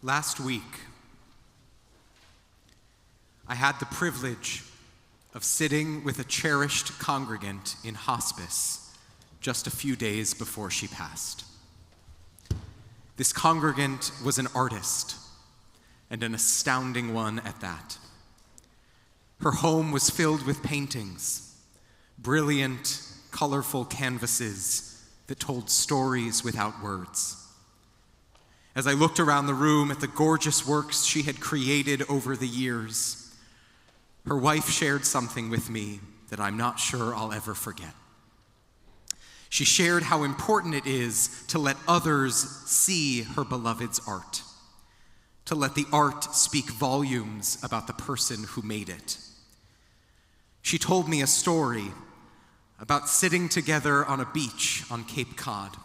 Last week, I had the privilege of sitting with a cherished congregant in hospice just a few days before she passed. This congregant was an artist, and an astounding one at that. Her home was filled with paintings, brilliant, colorful canvases that told stories without words. As I looked around the room at the gorgeous works she had created over the years, her wife shared something with me that I'm not sure I'll ever forget. She shared how important it is to let others see her beloved's art, to let the art speak volumes about the person who made it. She told me a story about sitting together on a beach on Cape Cod,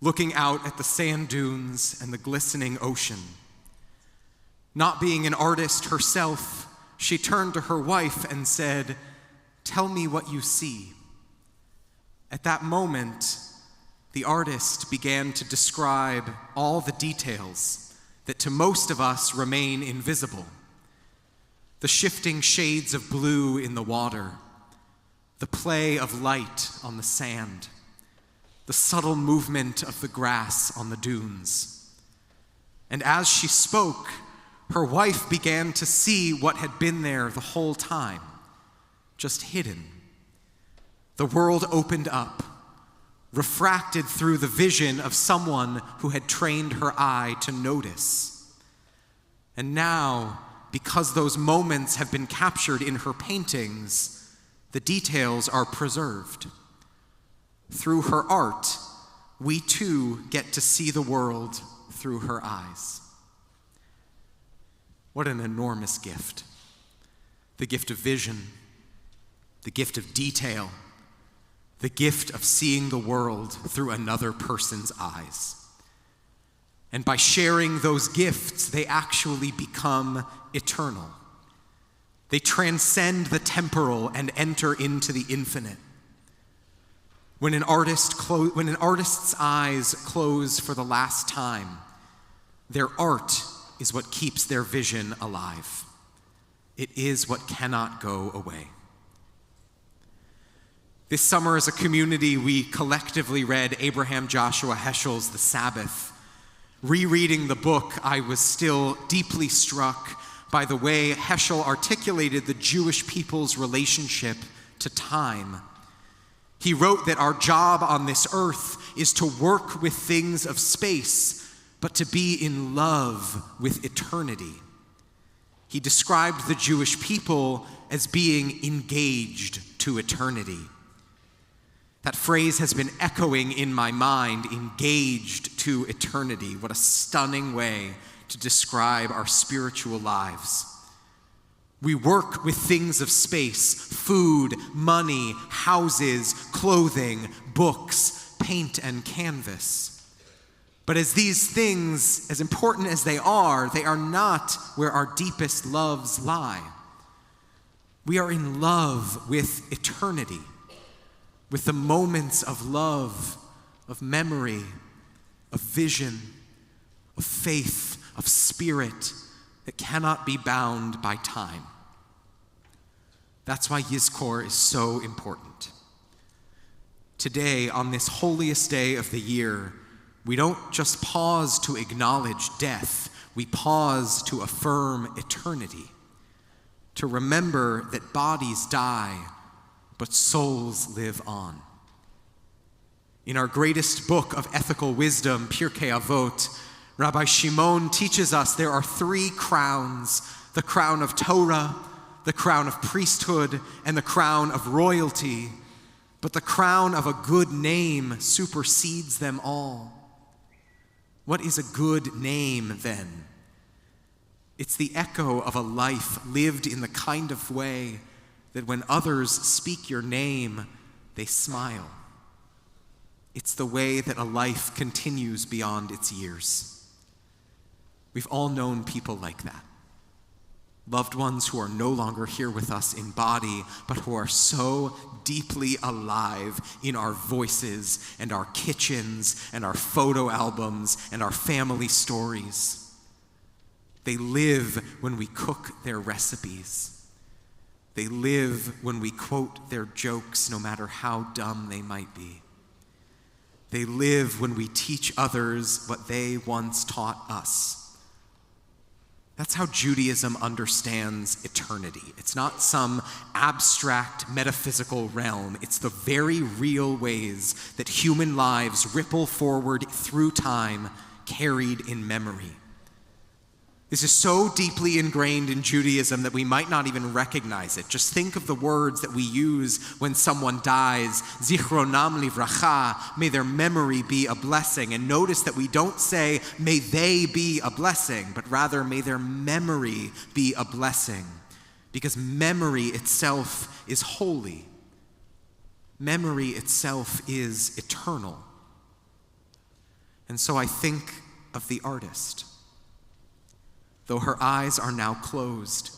looking out at the sand dunes and the glistening ocean. Not being an artist herself, she turned to her wife and said, "Tell me what you see." At that moment, the artist began to describe all the details that to most of us remain invisible. The shifting shades of blue in the water, the play of light on the sand, the subtle movement of the grass on the dunes. And as she spoke, her wife began to see what had been there the whole time, just hidden. The world opened up, refracted through the vision of someone who had trained her eye to notice. And now, because those moments have been captured in her paintings, the details are preserved. Through her art, we too get to see the world through her eyes. What an enormous gift. The gift of vision, the gift of detail, the gift of seeing the world through another person's eyes. And by sharing those gifts, they actually become eternal. They transcend the temporal and enter into the infinite. When an artist's eyes close for the last time, their art is what keeps their vision alive. It is what cannot go away. This summer as a community, we collectively read Abraham Joshua Heschel's The Sabbath. Rereading the book, I was still deeply struck by the way Heschel articulated the Jewish people's relationship to time. He wrote that our job on this earth is to work with things of space, but to be in love with eternity. He described the Jewish people as being engaged to eternity. That phrase has been echoing in my mind, engaged to eternity. What a stunning way to describe our spiritual lives. We work with things of space, food, money, houses, clothing, books, paint, and canvas. But as these things, as important as they are not where our deepest loves lie. We are in love with eternity, with the moments of love, of memory, of vision, of faith, of spirit that cannot be bound by time. That's why Yizkor is so important. Today, on this holiest day of the year, we don't just pause to acknowledge death, we pause to affirm eternity, to remember that bodies die, but souls live on. In our greatest book of ethical wisdom, Pirkei Avot, Rabbi Shimon teaches us there are three crowns: the crown of Torah, the crown of priesthood, and the crown of royalty. But the crown of a good name supersedes them all. What is a good name, then? It's the echo of a life lived in the kind of way that when others speak your name, they smile. It's the way that a life continues beyond its years. We've all known people like that. Loved ones who are no longer here with us in body, but who are so deeply alive in our voices and our kitchens and our photo albums and our family stories. They live when we cook their recipes. They live when we quote their jokes, no matter how dumb they might be. They live when we teach others what they once taught us. That's how Judaism understands eternity. It's not some abstract metaphysical realm. It's the very real ways that human lives ripple forward through time, carried in memory. This is so deeply ingrained in Judaism that we might not even recognize it. Just think of the words that we use when someone dies. Zichronam livracha, may their memory be a blessing. And notice that we don't say, may they be a blessing, but rather, may their memory be a blessing. Because memory itself is holy. Memory itself is eternal. And so I think of the artist. Though her eyes are now closed,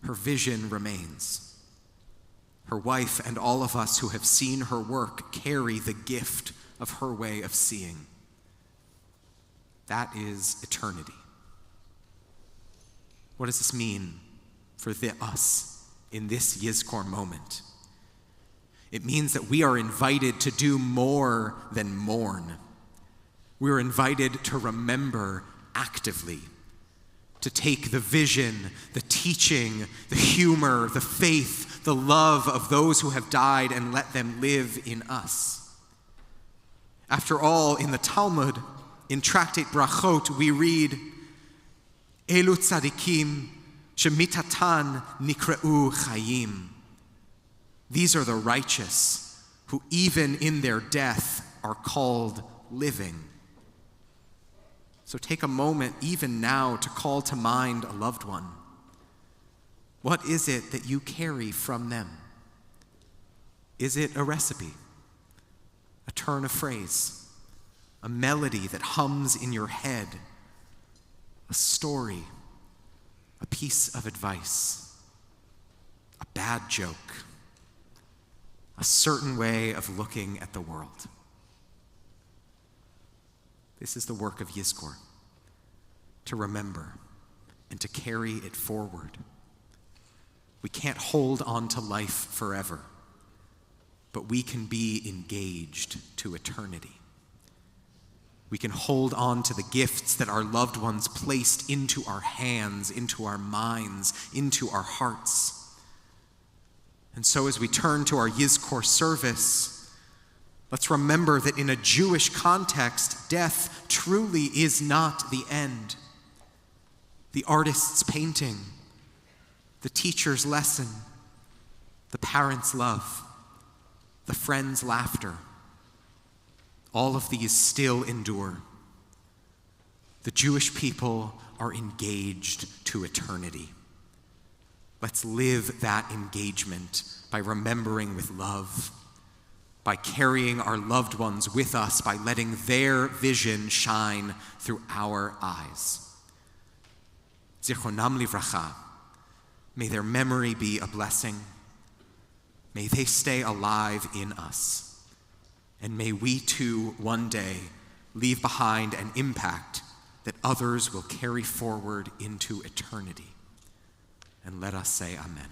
her vision remains. Her wife and all of us who have seen her work carry the gift of her way of seeing. That is eternity. What does this mean for us in this Yizkor moment? It means that we are invited to do more than mourn. We are invited to remember actively, to take the vision, the teaching, the humor, the faith, the love of those who have died and let them live in us. After all, in the Talmud, in Tractate Brachot, we read, Elu tzadikim shemitatan nikreu chayim. These are the righteous who even in their death are called living. So take a moment, even now, to call to mind a loved one. What is it that you carry from them? Is it a recipe, a turn of phrase, a melody that hums in your head, a story, a piece of advice, a bad joke, a certain way of looking at the world? This is the work of Yizkor, to remember and to carry it forward. We can't hold on to life forever, but we can be engaged to eternity. We can hold on to the gifts that our loved ones placed into our hands, into our minds, into our hearts. And so as we turn to our Yizkor service, let's remember that in a Jewish context, death truly is not the end. The artist's painting, the teacher's lesson, the parent's love, the friend's laughter, all of these still endure. The Jewish people are engaged to eternity. Let's live that engagement by remembering with love, by carrying our loved ones with us, by letting their vision shine through our eyes. Zichronam livracha, may their memory be a blessing. May they stay alive in us. And may we too one day leave behind an impact that others will carry forward into eternity. And let us say amen.